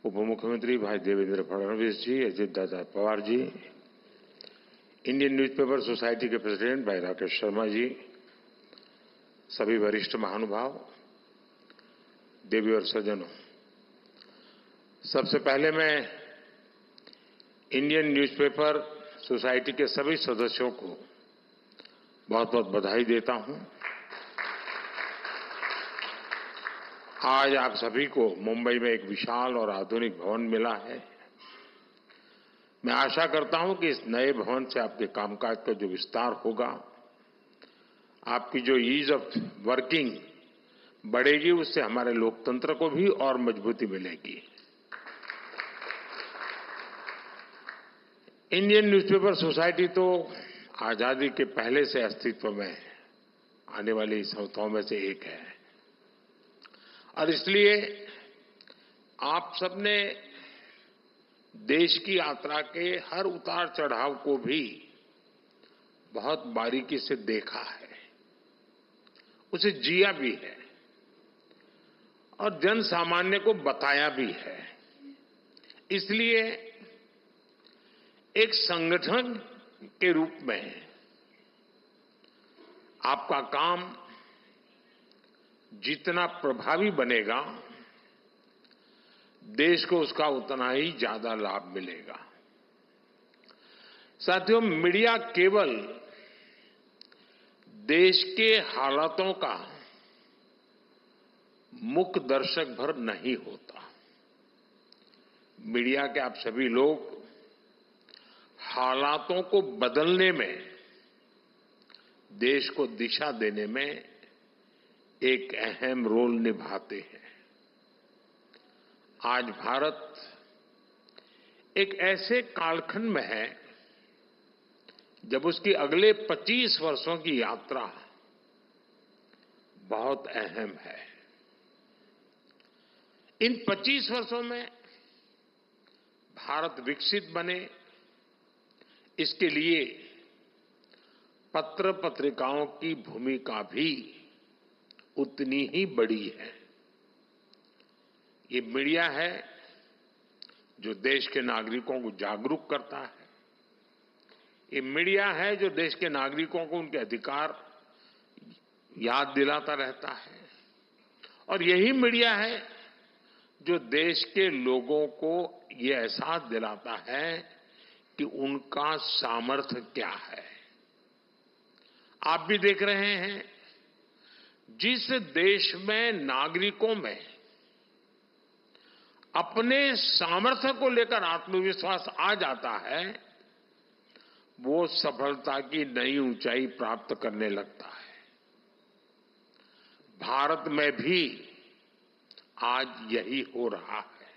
उप मुख्यमंत्री भाई देवेंद्र फडणवीस जी, Ajit Dada Pawar ji, Indian newspaper society के प्रेसिडेंट भाई राकेश शर्मा जी, सभी वरिष्ठ महानुभाव, देवी और सज्जनों, सबसे पहले मैं इंडियन न्यूज़पेपर सोसाइटी के सभी सदस्यों को बहुत बहुत बधाई देता हूं। आज आप सभी को मुंबई में एक विशाल और आधुनिक भवन मिला है। मैं आशा करता हूं कि इस नए भवन से आपके कामकाज का जो विस्तार होगा, आपकी जो ईज ऑफ वर्किंग बढ़ेगी, उससे हमारे लोकतंत्र को भी और मजबूती मिलेगी। इंडियन न्यूज़पेपर सोसाइटी तो आजादी के पहले से अस्तित्व में आने वाली संस्थाओं में से एक है और इसलिए आप सबने देश की यात्रा के हर उतार चढ़ाव को भी बहुत बारीकी से देखा है, उसे जिया भी है और जन सामान्य को बताया भी है। इसलिए एक संगठन के रूप में आपका काम जितना प्रभावी बनेगा, देश को उसका उतना ही ज्यादा लाभ मिलेगा। साथियों, मीडिया केवल देश के हालातों का मुख्य दर्शक भर नहीं होता। मीडिया के आप सभी लोग हालातों को बदलने में, देश को दिशा देने में एक अहम रोल निभाते हैं। आज भारत एक ऐसे कालखंड में है जब उसकी अगले 25 वर्षों की यात्रा बहुत अहम है। इन 25 वर्षों में भारत विकसित बने, इसके लिए पत्र पत्रिकाओं की भूमिका भी उतनी ही बड़ी है। ये मीडिया है जो देश के नागरिकों को जागरूक करता है। ये मीडिया है जो देश के नागरिकों को उनके अधिकार याद दिलाता रहता है और यही मीडिया है जो देश के लोगों को ये एहसास दिलाता है कि उनका सामर्थ्य क्या है। आप भी देख रहे हैं, जिस देश में नागरिकों में अपने सामर्थ्य को लेकर आत्मविश्वास आ जाता है, वो सफलता की नई ऊंचाई प्राप्त करने लगता है। भारत में भी आज यही हो रहा है।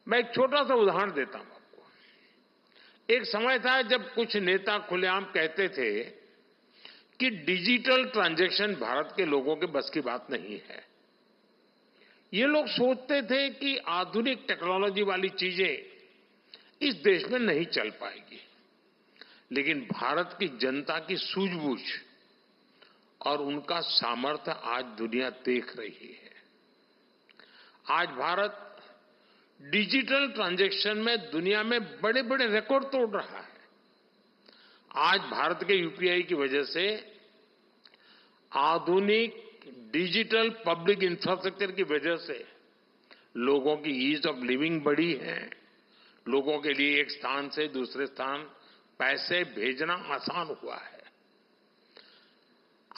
मैं एक छोटा सा उदाहरण देता हूं आपको। एक समय था जब कुछ नेता खुलेआम कहते थे कि डिजिटल ट्रांजैक्शन भारत के लोगों के बस की बात नहीं है। ये लोग सोचते थे कि आधुनिक टेक्नोलॉजी वाली चीजें इस देश में नहीं चल पाएगी, लेकिन भारत की जनता की सूझबूझ और उनका सामर्थ्य आज दुनिया देख रही है। आज भारत डिजिटल ट्रांजैक्शन में दुनिया में बड़े बड़े रिकॉर्ड तोड़ रहा है। आज भारत के यूपीआई की वजह से आधुनिक डिजिटल पब्लिक इंफ्रास्ट्रक्चर की वजह से लोगों की ईज ऑफ लिविंग बढ़ी है। लोगों के लिए एक स्थान से दूसरे स्थान पैसे भेजना आसान हुआ है।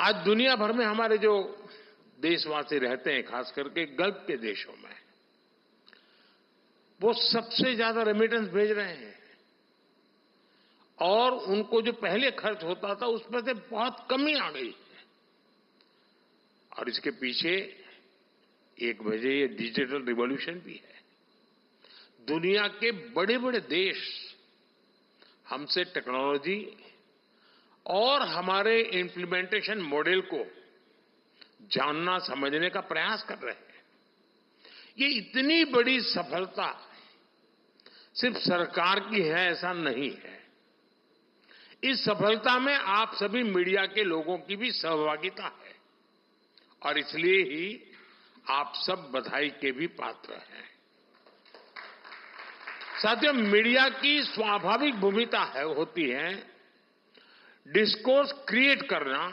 आज दुनिया भर में हमारे जो देशवासी रहते हैं, खास करके गल्फ के देशों में, वो सबसे ज्यादा रेमिटेंस भेज रहे हैं और उनको जो पहले खर्च होता था उसमें से बहुत कमी आ गई है। और इसके पीछे एक वजह ये डिजिटल रिवॉल्यूशन भी है। दुनिया के बड़े बड़े देश हमसे टेक्नोलॉजी और हमारे इम्प्लीमेंटेशन मॉडल को जानना समझने का प्रयास कर रहे हैं। ये इतनी बड़ी सफलता सिर्फ सरकार की है ऐसा नहीं है। इस सफलता में आप सभी मीडिया के लोगों की भी सहभागिता है और इसलिए ही आप सब बधाई के भी पात्र हैं। साथियों, मीडिया की स्वाभाविक भूमिका होती है डिस्कोर्स क्रिएट करना,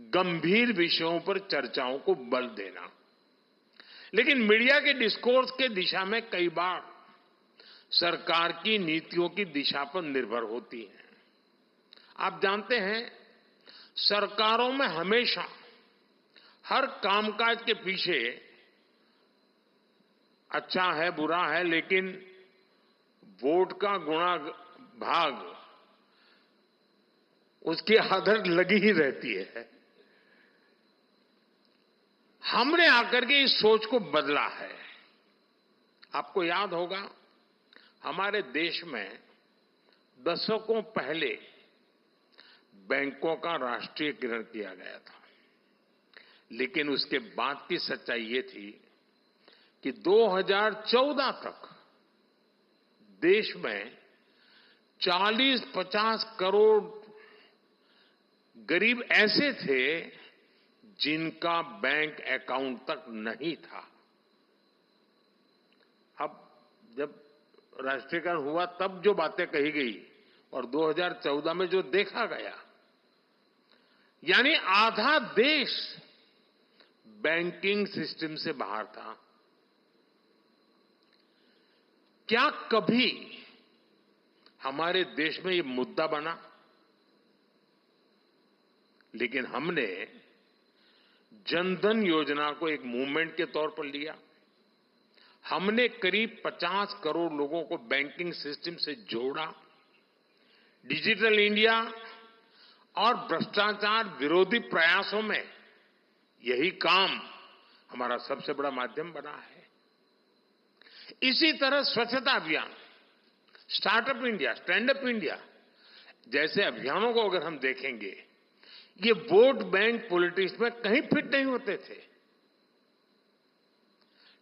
गंभीर विषयों पर चर्चाओं को बल देना। लेकिन मीडिया के डिस्कोर्स के दिशा में कई बार सरकार की नीतियों की दिशा पर निर्भर होती है। आप जानते हैं, सरकारों में हमेशा हर कामकाज के पीछे अच्छा है बुरा है, लेकिन वोट का गुणा भाग उसकी आदत लगी ही रहती है। हमने आकर के इस सोच को बदला है। आपको याद होगा, हमारे देश में दशकों पहले बैंकों का राष्ट्रीयकरण किया गया था, लेकिन उसके बाद की सच्चाई ये थी कि 2014 तक देश में 40-50 करोड़ गरीब ऐसे थे जिनका बैंक अकाउंट तक नहीं था। अब जब राष्ट्रीयकरण हुआ तब जो बातें कही गई और 2014 में जो देखा गया, यानी आधा देश बैंकिंग सिस्टम से बाहर था। क्या कभी हमारे देश में ये मुद्दा बना? लेकिन हमने जनधन योजना को एक मूवमेंट के तौर पर लिया। हमने करीब 50 करोड़ लोगों को बैंकिंग सिस्टम से जोड़ा। डिजिटल इंडिया और भ्रष्टाचार विरोधी प्रयासों में यही काम हमारा सबसे बड़ा माध्यम बना है। इसी तरह स्वच्छता अभियान, startup India, stand up India जैसे अभियानों को अगर हम देखेंगे, ये वोट बैंक पॉलिटिक्स में कहीं फिट नहीं होते थे।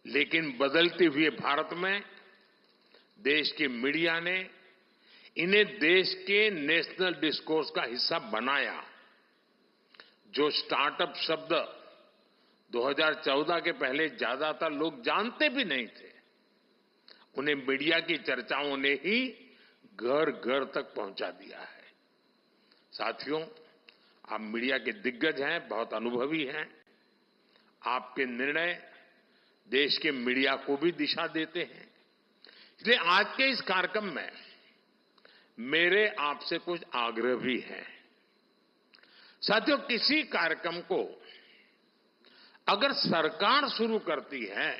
लेकिन बदलते हुए भारत में देश की मीडिया ने इन्हें देश के नेशनल डिस्कोर्स का हिस्सा बनाया। जो स्टार्टअप शब्द 2014 के पहले ज्यादातर लोग जानते भी नहीं थे, उन्हें मीडिया की चर्चाओं ने ही घर घर तक पहुंचा दिया है। साथियों, आप मीडिया के दिग्गज हैं, बहुत अनुभवी हैं। आपके निर्णय देश के मीडिया को भी दिशा देते हैं। इसलिए आज के इस कार्यक्रम में मेरे आपसे कुछ आग्रह भी हैं। साथियों, किसी कार्यक्रम को अगर सरकार शुरू करती है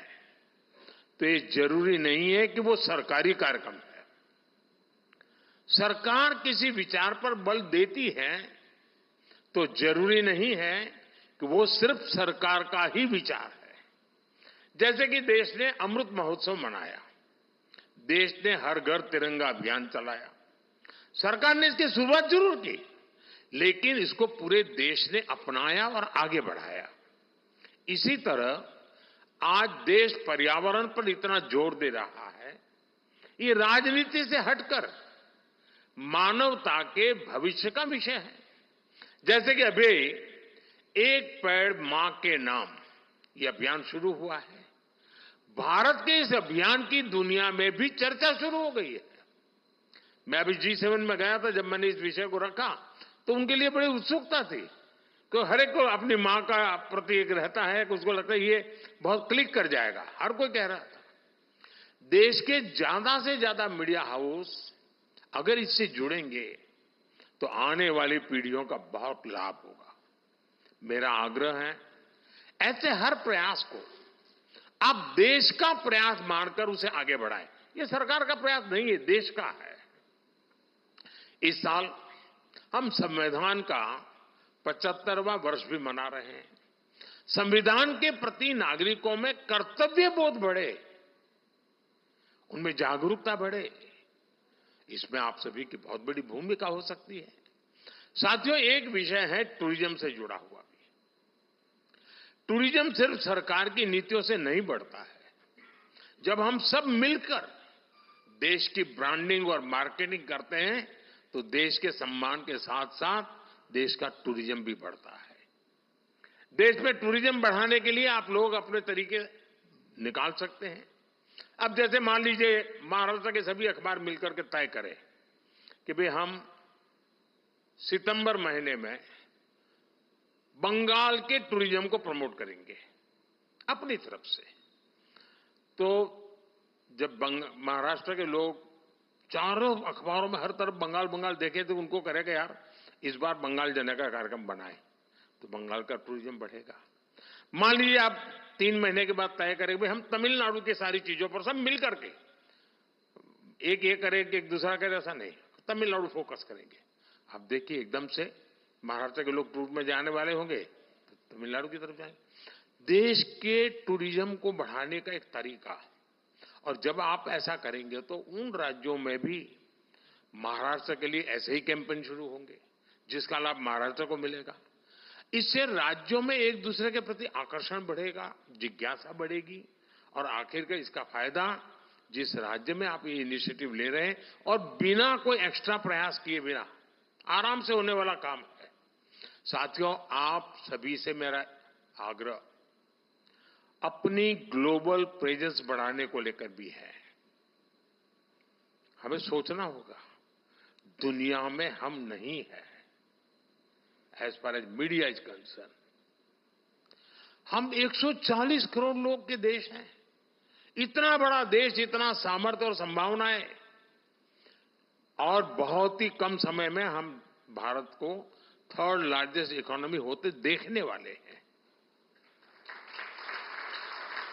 तो ये जरूरी नहीं है कि वो सरकारी कार्यक्रम है। सरकार किसी विचार पर बल देती है तो जरूरी नहीं है कि वो सिर्फ सरकार का ही विचार है। जैसे कि देश ने अमृत महोत्सव मनाया, देश ने हर घर तिरंगा अभियान चलाया। सरकार ने इसकी शुरुआत जरूर की, लेकिन इसको पूरे देश ने अपनाया और आगे बढ़ाया। इसी तरह आज देश पर्यावरण पर इतना जोर दे रहा है, ये राजनीति से हटकर मानवता के भविष्य का विषय है। जैसे कि अभी एक पेड़ मां के नाम ये अभियान शुरू हुआ है। भारत के इस अभियान की दुनिया में भी चर्चा शुरू हो गई है। मैं अभी G7 में गया था, जब मैंने इस विषय को रखा तो उनके लिए बड़ी उत्सुकता थी, तो हर एक को अपनी मां का प्रति एक रहता है कि उसको लगता है ये बहुत क्लिक कर जाएगा। हर कोई कह रहा था। देश के ज्यादा से ज्यादा मीडिया हाउस अगर इससे जुड़ेंगे तो आने वाली पीढ़ियों का बहुत लाभ होगा। मेरा आग्रह है, ऐसे हर प्रयास को आप देश का प्रयास मानकर उसे आगे बढ़ाएं। ये सरकार का प्रयास नहीं है, देश का है। इस साल हम संविधान का 75वां वर्ष भी मना रहे हैं। संविधान के प्रति नागरिकों में कर्तव्य बोध बढ़े, उनमें जागरूकता बढ़े, इसमें आप सभी की बहुत बड़ी भूमिका हो सकती है। साथियों, एक विषय है टूरिज्म से जुड़ा हुआ भी। टूरिज्म सिर्फ सरकार की नीतियों से नहीं बढ़ता है। जब हम सब मिलकर देश की ब्रांडिंग और मार्केटिंग करते हैं तो देश के सम्मान के साथ साथ देश का टूरिज्म भी बढ़ता है। देश में टूरिज्म बढ़ाने के लिए आप लोग अपने तरीके निकाल सकते हैं। अब जैसे मान लीजिए महाराष्ट्र के सभी अखबार मिलकर के तय करें कि भाई हम सितंबर महीने में बंगाल के टूरिज्म को प्रमोट करेंगे अपनी तरफ से। तो जब महाराष्ट्र के लोग चारों अखबारों में हर तरफ बंगाल बंगाल देखे तो उनको करेगा यार इस बार बंगाल जाने का कार्यक्रम बनाए तो बंगाल का टूरिज्म बढ़ेगा। मान लीजिए आप 3 महीने के बाद तय करें भाई हम तमिलनाडु की सारी चीजों पर सब मिल करके एक ये करें कि एक दूसरा करे, ऐसा नहीं, तमिलनाडु फोकस करेंगे। आप देखिए एकदम से महाराष्ट्र के लोग टूर में जाने वाले होंगे तो तमिलनाडु की तरफ जाएंगे। देश के टूरिज्म को बढ़ाने का एक तरीका, और जब आप ऐसा करेंगे तो उन राज्यों में भी महाराष्ट्र के लिए ऐसे ही कैंपेन शुरू होंगे जिसका लाभ महाराष्ट्र को मिलेगा। इससे राज्यों में एक दूसरे के प्रति आकर्षण बढ़ेगा, जिज्ञासा बढ़ेगी, और आखिर का इसका फायदा जिस राज्य में आप ये इनिशिएटिव ले रहे हैं और बिना कोई एक्स्ट्रा प्रयास किए बिना आराम से होने वाला काम है। साथियों, आप सभी से मेरा आग्रह अपनी ग्लोबल प्रेजेंस बढ़ाने को लेकर भी है। हमें सोचना होगा दुनिया में हम नहीं है as far as media is concern. हम 140 करोड़ लोग के देश हैं। इतना बड़ा देश, इतना सामर्थ्य और संभावनाएं, और बहुत ही कम समय में हम भारत को 3rd लार्जेस्ट इकोनॉमी होते देखने वाले हैं।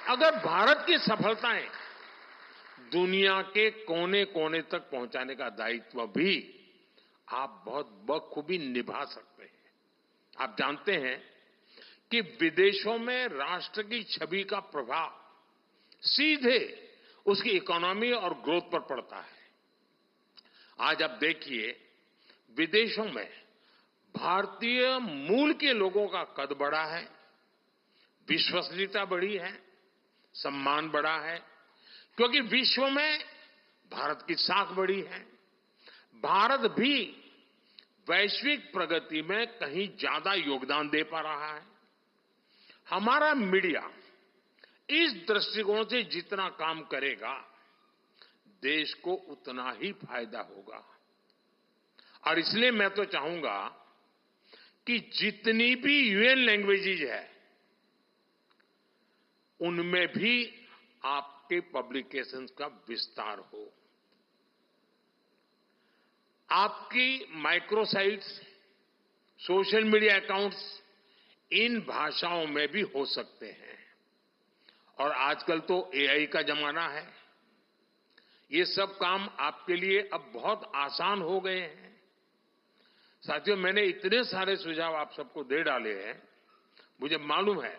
अगर भारत की सफलताएं दुनिया के कोने कोने तक पहुंचाने का दायित्व भी आप बहुत बखूबी निभा सकते हैं। आप जानते हैं कि विदेशों में राष्ट्र की छवि का प्रभाव सीधे उसकी इकोनॉमी और ग्रोथ पर पड़ता है। आज आप देखिए विदेशों में भारतीय मूल के लोगों का कद बढ़ा है, विश्वसनीयता बढ़ी है, सम्मान बढ़ा है, क्योंकि विश्व में भारत की साख बढ़ी है। भारत भी वैश्विक प्रगति में कहीं ज्यादा योगदान दे पा रहा है। हमारा मीडिया इस दृष्टिकोण से जितना काम करेगा देश को उतना ही फायदा होगा। और इसलिए मैं तो चाहूंगा कि जितनी भी यूएन लैंग्वेजेज है उनमें भी आपके पब्लिकेशंस का विस्तार हो। आपकी microsites, social media accounts in भाषाओं में भी हो सकते हैं। और आजकल तो एआई का जमाना है, ये सब काम आपके लिए अब बहुत आसान हो गए हैं। साथियों, मैंने इतने सारे सुझाव आप सबको दे डाले हैं, मुझे मालूम है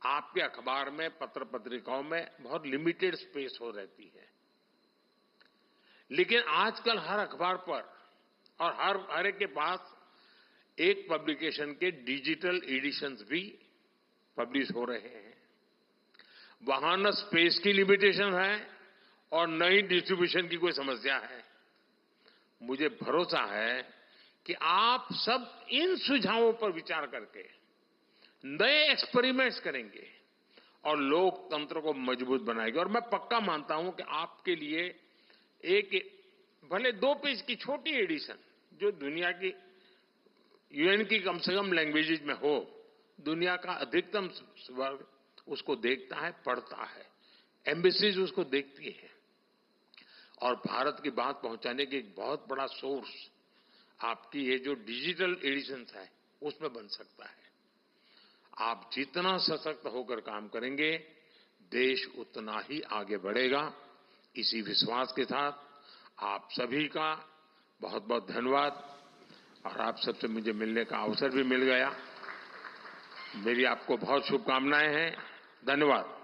आपके अखबार में, पत्र पत्रिकाओं में बहुत लिमिटेड स्पेस हो रहती है, लेकिन आजकल हर अखबार पर और हर एक के पास एक पब्लिकेशन के डिजिटल एडिशंस भी पब्लिश हो रहे हैं। वहां न स्पेस की लिमिटेशन है और न ही डिस्ट्रीब्यूशन की कोई समस्या है। मुझे भरोसा है कि आप सब इन सुझावों पर विचार करके नए एक्सपेरिमेंट्स करेंगे और लोकतंत्र को मजबूत बनाएंगे। और मैं पक्का मानता हूं कि आपके लिए एक भले 2 पेज की छोटी एडिशन जो दुनिया की यूएन की कम से कम लैंग्वेजेज में हो, दुनिया का अधिकतम वर्ग उसको देखता है, पढ़ता है, एम्बेसीज उसको देखती है, और भारत की बात पहुंचाने की एक बहुत बड़ा सोर्स आपकी ये जो डिजिटल एडिशंस है उसमें बन सकता है। आप जितना सशक्त होकर काम करेंगे देश उतना ही आगे बढ़ेगा। इसी विश्वास के साथ आप सभी का बहुत बहुत धन्यवाद। और आप सबसे मुझे मिलने का अवसर भी मिल गया। मेरी आपको बहुत शुभकामनाएं हैं। धन्यवाद।